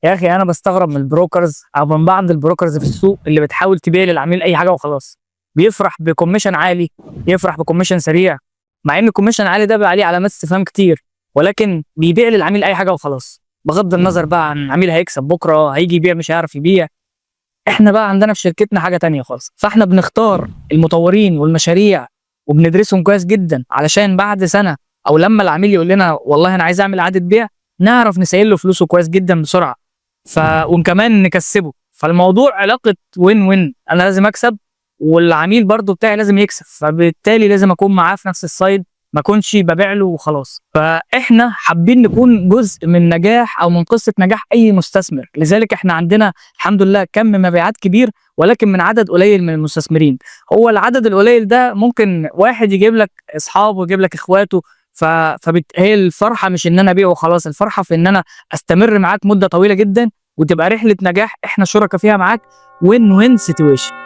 يا اخي انا بستغرب من البروكرز او من بعض البروكرز في السوق اللي بتحاول تبيع للعميل اي حاجه وخلاص. بيفرح بكوميشن عالي، يفرح بكوميشن سريع، مع ان الكوميشن عالي ده بقى عليه علامات استفهام كتير، ولكن بيبيع للعميل اي حاجه وخلاص، بغض النظر بقى عن العميل هيكسب بكره، هيجي يبيع مش هيعرف يبيع. احنا بقى عندنا في شركتنا حاجه تانية خالص، فاحنا بنختار المطورين والمشاريع وبندرسهم كويس جدا علشان بعد سنه او لما العميل يقول لنا والله انا عايز اعمل اعاده بيع، نعرف نسيل له فلوسه كويس جدا بسرعه، وكمان نكسبه. فالموضوع علاقه وين وين، انا لازم اكسب والعميل برضو بتاعي لازم يكسب، فبالتالي لازم اكون معاه في نفس السايد، ما اكونش ببيع له وخلاص. فاحنا حابين نكون جزء من نجاح او من قصه نجاح اي مستثمر، لذلك احنا عندنا الحمد لله كم مبيعات كبير ولكن من عدد قليل من المستثمرين. هو العدد القليل ده ممكن واحد يجيب لك اصحابه ويجيب لك اخواته، هي الفرحه مش ان انا ابيع وخلاص، الفرحه في ان انا استمر معاك مده طويله جدا وتبقى رحله نجاح احنا شركاء فيها معاك، وين وين سيتويشن.